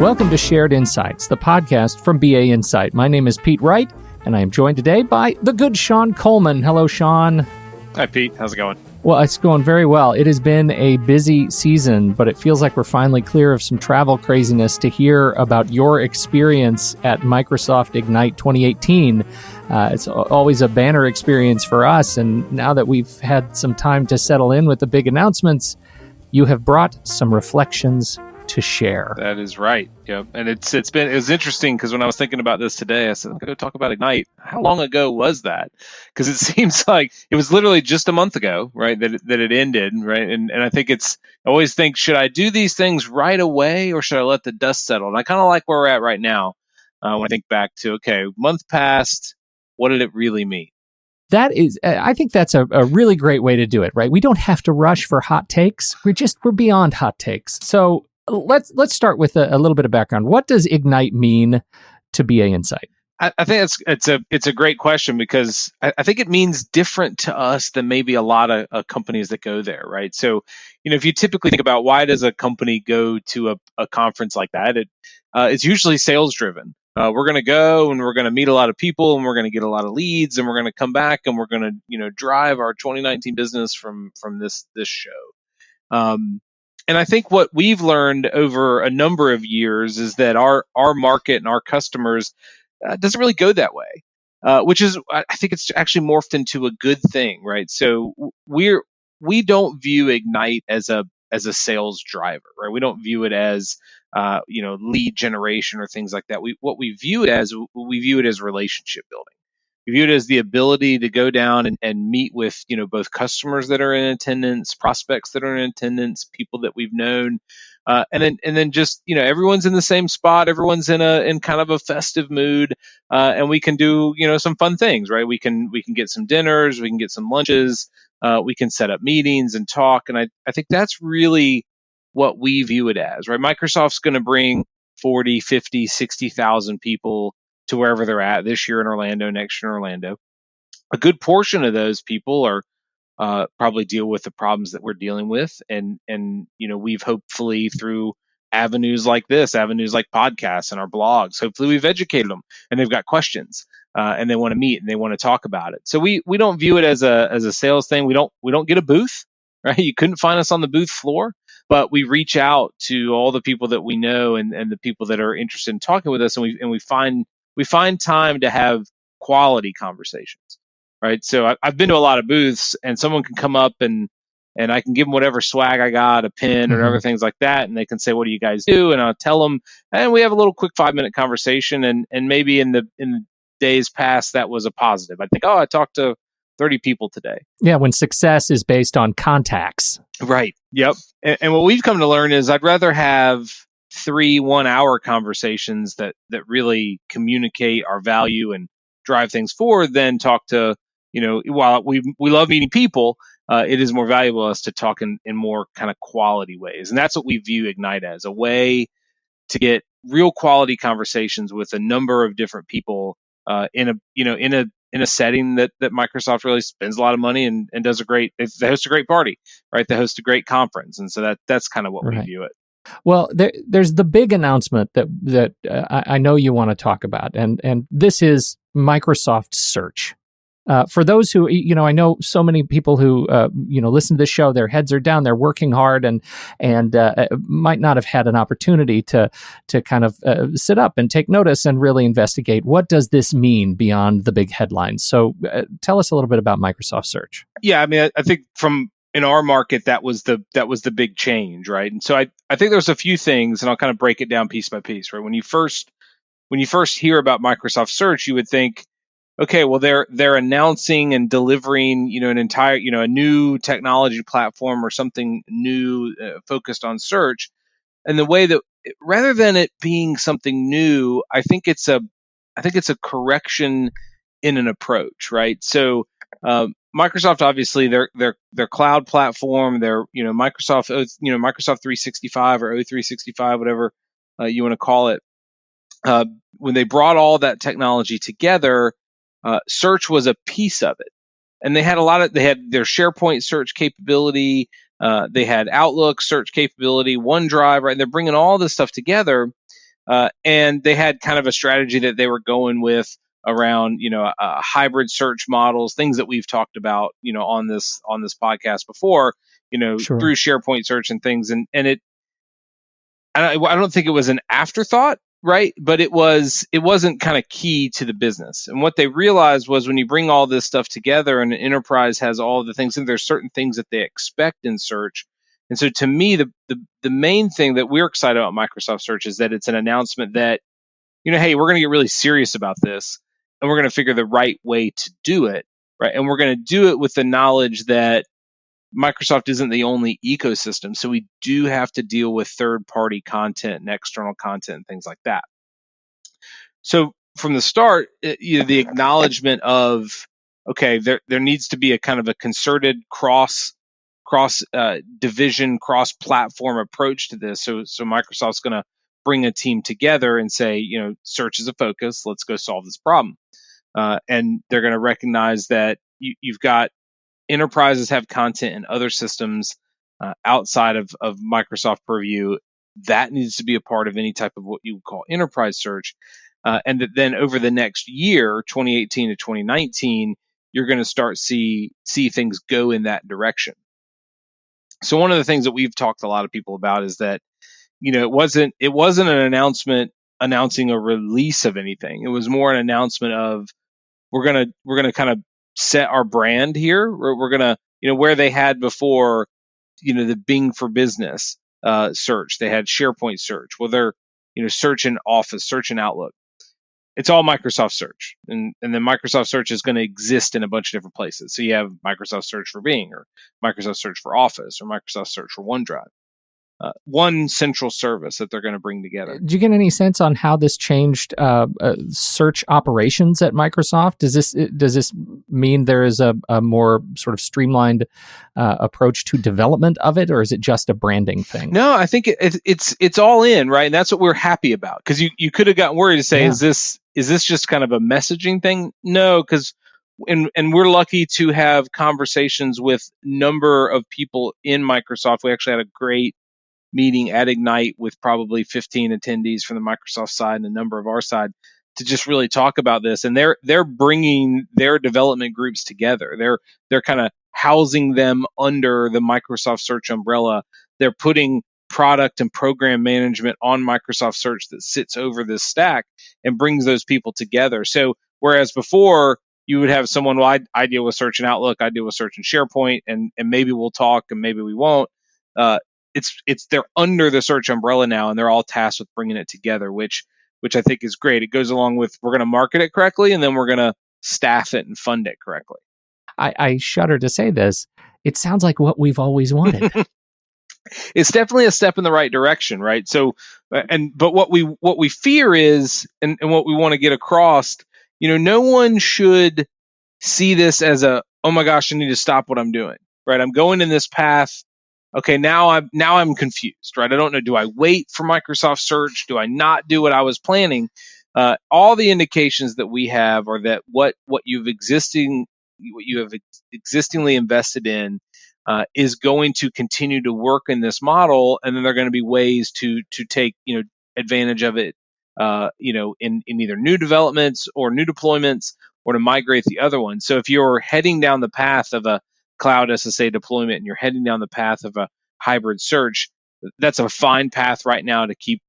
Welcome to Shared Insights, the podcast from BA Insight. My name is Pete Wright, and I am joined today by the good Sean Coleman. Hello, Sean. Hi, Pete. How's it going? Well, it's going very well. It has been a busy season, but it feels like we're finally clear of some travel craziness to hear about your experience at Microsoft Ignite 2018. It's always a banner experience for us, and now that we've had some time to settle in with the big announcements, you have brought some reflections to share. That is right. Yeah, and it was interesting because when I was thinking about this today, I said, I'm going to talk about Ignite. How long ago was that? Because it seems like it was literally just a month ago, right? That it ended, right? And I think I always think, should I do these things right away or should I let the dust settle? And I kind of like where we're at right now when I think back to, okay, month passed. What did it really mean? I think that's a really great way to do it, right? We don't have to rush for hot takes. We're beyond hot takes. So let's start with a little bit of background. What does Ignite mean to BA Insight? I think it's a great question because I think it means different to us than maybe a lot of companies that go there, right? So, if you typically think about why does a company go to a conference like that, it's usually sales driven. We're going to go and we're going to meet a lot of people and we're going to get a lot of leads and we're going to come back and we're going to drive our 2019 business from this show. And I think what we've learned over a number of years is that our market and our customers doesn't really go that way, which is, I think it's actually morphed into a good thing, right? So we don't view Ignite as a sales driver, right? We don't view it as lead generation or things like that. We view it as relationship building. We view it as the ability to go down and meet with, both customers that are in attendance, prospects that are in attendance, people that we've known, and then just, everyone's in the same spot. Everyone's in kind of a festive mood, and we can do, some fun things, right? We can get some dinners, we can get some lunches, we can set up meetings and talk. And I think that's really what we view it as, right? Microsoft's going to bring 40, 50, 60,000 people to wherever they're at this year in Orlando, next year in Orlando. A good portion of those people are probably deal with the problems that we're dealing with. And we've hopefully through avenues like this, avenues like podcasts and our blogs, hopefully we've educated them and they've got questions and they want to meet and they want to talk about it. So we don't view it as a sales thing. We don't get a booth, right? You couldn't find us on the booth floor, but we reach out to all the people that we know and the people that are interested in talking with us. And we find time to have quality conversations, right? So I've been to a lot of booths and someone can come up and I can give them whatever swag I got, a pin or other things like that. And they can say, what do you guys do? And I'll tell them, and we have a little quick 5-minute conversation. And maybe in the days past, that was a positive. I think, I talked to 30 people today. Yeah, when success is based on contacts. Right. Yep. And what we've come to learn is I'd rather have 3 1-hour conversations that really communicate our value and drive things forward than talk to, while we love meeting people, it is more valuable to us to talk in more kind of quality ways. And that's what we view Ignite as, a way to get real quality conversations with a number of different people in a setting that Microsoft really spends a lot of money and does they host a great party, right? They host a great conference. And so that's kind of what we view it. Well, there's the big announcement that I know you want to talk about, and this is Microsoft Search. For those who, I know so many people who, listen to this show, their heads are down, they're working hard and might not have had an opportunity to kind of sit up and take notice and really investigate what does this mean beyond the big headlines. So tell us a little bit about Microsoft Search. Yeah, I mean, I think in our market, that was the big change, right? And so I think there's a few things, and I'll kind of break it down piece by piece, right? When you first hear about Microsoft Search, you would think, okay, well they're announcing and delivering, an entire, a new technology platform or something new focused on search. And the way that rather than it being something new, I think it's a correction in an approach, right? So Microsoft, obviously, their cloud platform, their Microsoft 365 or O365, whatever you want to call it. When they brought all that technology together, search was a piece of it, and they had their SharePoint search capability. They had Outlook, search capability, OneDrive, right? And they're bringing all this stuff together, and they had kind of a strategy that they were going with around, hybrid search models, things that we've talked about, on this podcast before, Sure. through SharePoint search and things, and I don't think it was an afterthought, right? But it wasn't kind of key to the business. And what they realized was when you bring all this stuff together and an enterprise has all the things, and there's certain things that they expect in search. And so to me, the main thing that we're excited about Microsoft Search is that it's an announcement that, hey, we're going to get really serious about this, and we're going to figure the right way to do it, right? And we're going to do it with the knowledge that Microsoft isn't the only ecosystem, so we do have to deal with third-party content and external content and things like that. So from the start, the acknowledgement of, okay, there needs to be a kind of a concerted cross division, cross platform approach to this. So Microsoft's going to bring a team together and say, search is a focus. Let's go solve this problem. And they're going to recognize that you've got enterprises have content in other systems outside of Microsoft purview. That needs to be a part of any type of what you would call enterprise search. And that then over the next year, 2018 to 2019, you're going to start see things go in that direction. So one of the things that we've talked to a lot of people about is that, it wasn't an announcement announcing a release of anything. It was more an announcement of we're gonna kind of set our brand here. We're gonna, where they had before, the Bing for Business search, they had SharePoint search. Well, they're, search in Office, search in Outlook. It's all Microsoft Search, and then Microsoft Search is going to exist in a bunch of different places. So you have Microsoft Search for Bing, or Microsoft Search for Office, or Microsoft Search for OneDrive. One central service that they're going to bring together. Do you get any sense on how this changed search operations at Microsoft? Does this mean there is a more sort of streamlined approach to development of it, or is it just a branding thing? No, I think it's all in, right? And that's what we're happy about, because you could have gotten worried to say, is this just kind of a messaging thing? No, because and we're lucky to have conversations with number of people in Microsoft. We actually had a great meeting at Ignite with probably 15 attendees from the Microsoft side and a number of our side to just really talk about this. And they're bringing their development groups together. They're kind of housing them under the Microsoft Search umbrella. They're putting product and program management on Microsoft Search that sits over this stack and brings those people together. So whereas before you would have someone, well, I deal with Search in Outlook, I deal with Search in SharePoint, and maybe we'll talk and maybe we won't. They're under the search umbrella now, and they're all tasked with bringing it together, which I think is great. It goes along with, we're going to market it correctly, and then we're going to staff it and fund it correctly. I shudder to say this. It sounds like what we've always wanted. It's definitely a step in the right direction, right? So, but what we fear is, and what we want to get across, no one should see this as a, oh my gosh, I need to stop what I'm doing, right? I'm going in this path. Okay, now I'm confused, right? I don't know. Do I wait for Microsoft Search? Do I not do what I was planning? All the indications that we have are that what you have existingly invested in is going to continue to work in this model, and then there are going to be ways to take advantage of it, in either new developments or new deployments, or to migrate the other one. So if you're heading down the path of a cloud SSA deployment and you're heading down the path of a hybrid search, that's a fine path right now to keep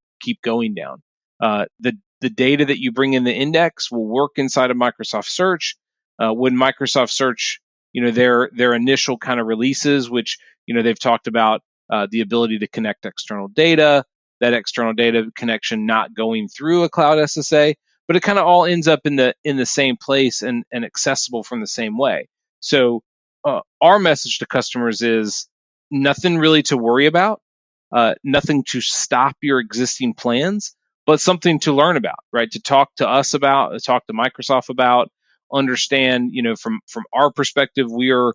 going down. The data that you bring in the index will work inside of Microsoft Search. When Microsoft Search, their initial kind of releases, which they've talked about the ability to connect external data, that external data connection not going through a cloud SSA, but it kind of all ends up in the same place and accessible from the same way. So our message to customers is nothing really to worry about, nothing to stop your existing plans, but something to learn about, right? To talk to us about, to talk to Microsoft about, understand, from our perspective, we are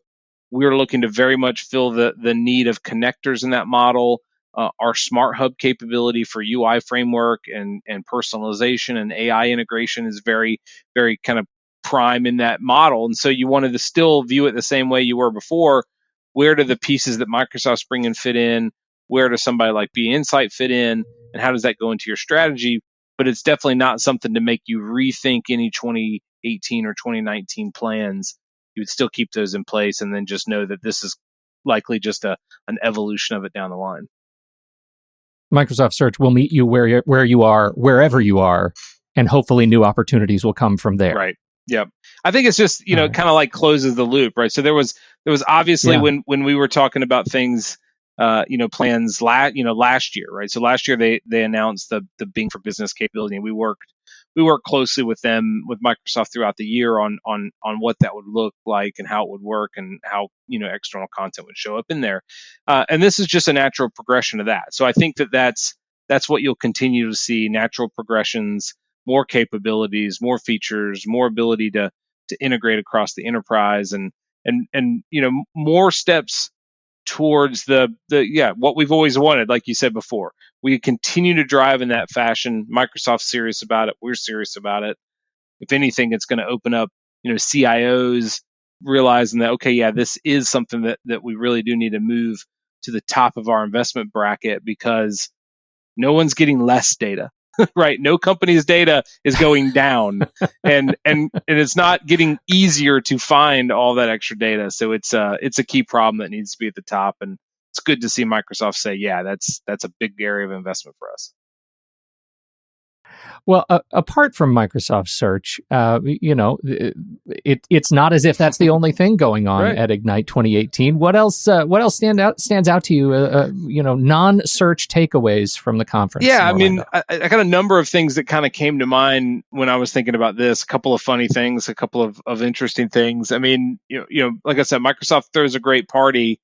looking to very much fill the need of connectors in that model. Our Smart Hub capability for UI framework and personalization and AI integration is very, very kind of prime in that model. And so you wanted to still view it the same way you were before, where do the pieces that Microsoft's bringing fit in? Where does somebody like BA Insight fit in? And how does that go into your strategy? But it's definitely not something to make you rethink any 2018 or 2019 plans. You would still keep those in place and then just know that this is likely just an evolution of it down the line. Microsoft Search will meet you where you are, wherever you are, and hopefully new opportunities will come from there. Right. Yep. I think it's just, kind of like closes the loop, right? So there was obviously when we were talking about things, plans last year, right? So last year they announced the Bing for Business capability, and we worked closely with them, with Microsoft, throughout the year on what that would look like and how it would work and how external content would show up in there. And this is just a natural progression of that. So I think that's what you'll continue to see: natural progressions, more capabilities, more features, more ability to integrate across the enterprise, and more steps towards what we've always wanted. Like you said before, we continue to drive in that fashion. Microsoft's serious about it. We're serious about it. If anything, it's going to open up, CIOs realizing that, okay, yeah, this is something that we really do need to move to the top of our investment bracket, because no one's getting less data. Right? No company's data is going down, and it's not getting easier to find all that extra data. So it's a key problem that needs to be at the top, and it's good to see Microsoft say, yeah, that's a big area of investment for us. Well, apart from Microsoft Search, it's not as if that's the only thing going on Right. at Ignite 2018. What else stands out to you? Non-search takeaways from the conference. Yeah, I mean, I got a number of things that kind of came to mind when I was thinking about this. A couple of funny things, a couple of interesting things. I mean, like I said, Microsoft throws a great party.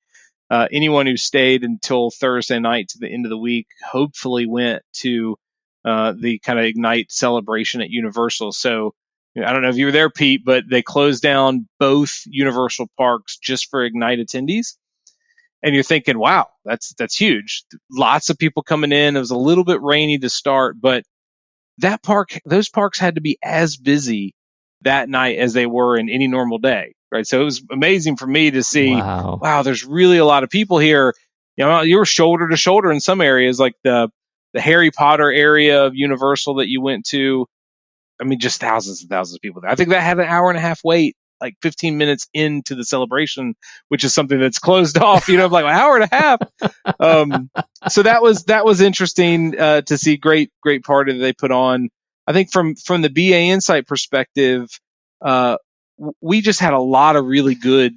Anyone who stayed until Thursday night to the end of the week hopefully went to the kind of Ignite celebration at Universal. So I don't know if you were there, Pete, but they closed down both Universal parks just for Ignite attendees. And you're thinking, wow, that's huge. Lots of people coming in. It was a little bit rainy to start, but those parks had to be as busy that night as they were in any normal day, right? So it was amazing for me to see, wow, there's really a lot of people here. You were shoulder to shoulder in some areas, like the Harry Potter area of Universal that you went to. I mean, just thousands and thousands of people there. I think that had an hour and a half wait, like 15 minutes into the celebration, which is something that's closed off, like an hour and a half. So that was interesting to see. Great party that they put on. I think from the BA Insight perspective, we just had a lot of really good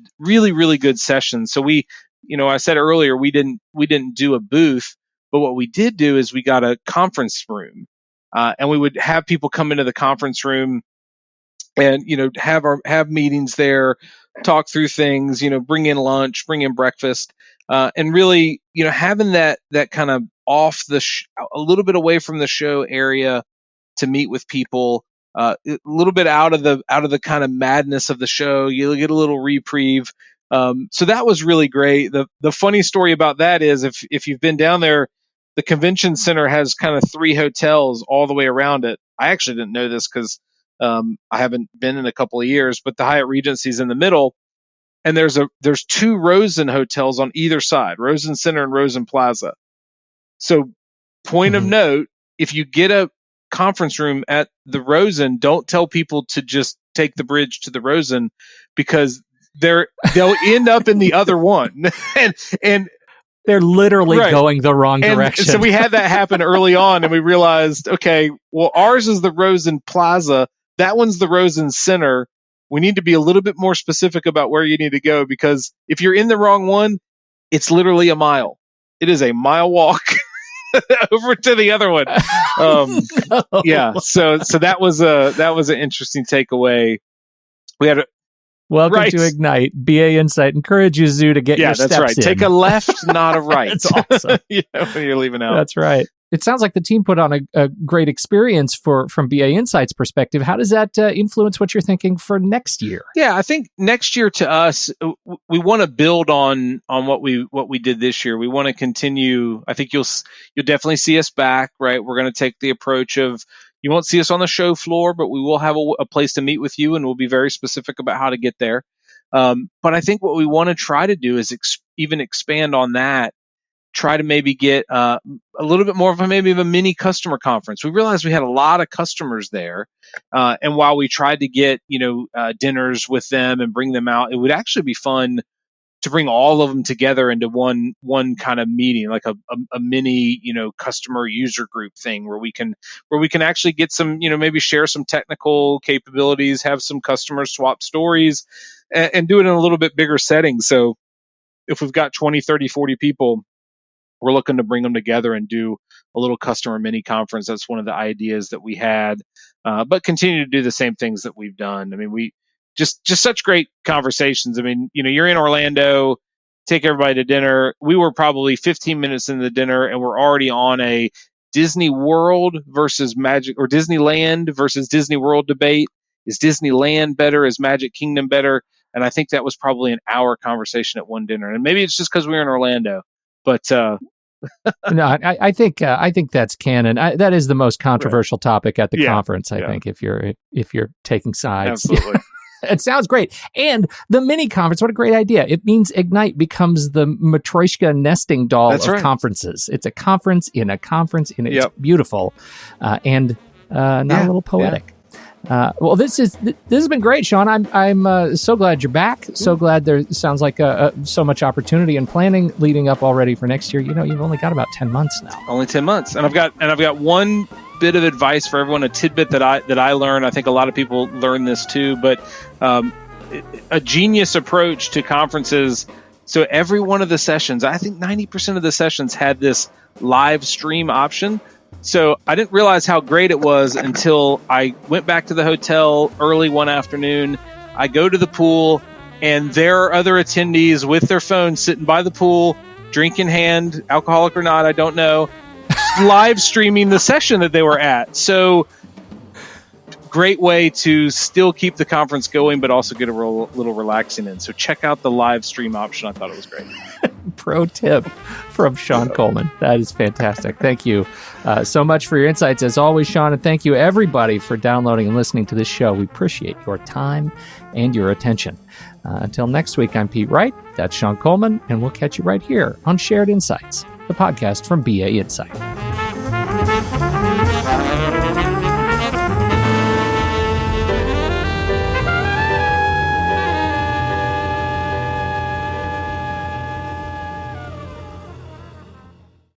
sessions. So I said earlier, we didn't do a booth, but what we did do is we got a conference room, and we would have people come into the conference room and have meetings there, talk through things, bring in lunch, bring in breakfast, and really having that kind of off a little bit away from the show area to meet with people, a little bit out of the kind of madness of the show. You get a little reprieve. So that was really great. The funny story about that is, if you've been down there, the convention center has kind of 3 hotels all the way around it. I actually didn't know this because I haven't been in a couple of years, but the Hyatt Regency's in the middle, and there's 2 Rosen hotels on either side, Rosen Center and Rosen Plaza. So, point of note, if you get a conference room at the Rosen, don't tell people to just take the bridge to the Rosen, because they'll end up in the other one, and they're literally going the wrong direction. So we had that happen early on, and we realized, okay, well, ours is the Rosen Plaza. That one's the Rosen Center. We need to be a little bit more specific about where you need to go, because if you're in the wrong one, it's literally a mile. It is a mile walk over to the other one. Yeah. So that was an interesting takeaway. We had Welcome to Ignite. BA Insight encourages you to get your steps in. Yeah, that's right. Take a left, not a right. That's awesome. When you're leaving out. That's right. It sounds like the team put on a great experience from BA Insight's perspective. How does that influence what you're thinking for next year? Yeah, I think next year to us, we want to build on what we did this year. We want to continue. I think you'll definitely see us back, right? We're going to take the approach of, you won't see us on the show floor, but we will have a place to meet with you, and we'll be very specific about how to get there. But I think what we want to try to do is even expand on that, try to maybe get a little bit more of a mini customer conference. We realized we had a lot of customers there. And while we tried to get, dinners with them and bring them out, it would actually be fun to bring all of them together into one kind of meeting, like a mini, customer user group thing where we can actually get some, maybe share some technical capabilities, have some customers swap stories, and do it in a little bit bigger setting. So if we've got 20, 30, 40 people, we're looking to bring them together and do a little customer mini conference. That's one of the ideas that we had, but continue to do the same things that we've done. I mean, we just such great conversations. I mean, you're in Orlando, take everybody to dinner. We were probably 15 minutes into the dinner and we're already on a Disney World versus Magic, or Disneyland versus Disney World debate. Is Disneyland better? Is Magic Kingdom better? And I think that was probably an hour conversation at one dinner. And maybe it's just because we were in Orlando, but no, I think that's canon. That is the most controversial topic at the conference. I think if you're taking sides, absolutely. It sounds great. And the mini conference, what a great idea. It means Ignite becomes the Matryoshka nesting doll of conferences. It's a conference in a conference, and it's beautiful and not a little poetic. Well, this has been great, Sean. I'm so glad you're back. So glad there sounds like so much opportunity and planning leading up already for next year. You've only got about 10 months now. Only 10 months, and I've got one bit of advice for everyone, a tidbit that I learned. I think a lot of people learn this too, but a genius approach to conferences. So every one of the sessions, I think 90% of the sessions had this live stream option. So I didn't realize how great it was until I went back to the hotel early one afternoon. I go to the pool, and there are other attendees with their phones sitting by the pool, drink in hand, alcoholic or not, I don't know, live streaming the session that they were at. So great way to still keep the conference going, but also get a little relaxing in. So check out the live stream option. I thought it was great. Pro tip from Sean Coleman. That is fantastic. Thank you so much for your insights as always, Sean, and thank you everybody for downloading and listening to this show. We appreciate your time and your attention. Until next week, I'm Pete Wright. That's Sean Coleman, and we'll catch you right here on Shared Insights, the podcast from BA Insight.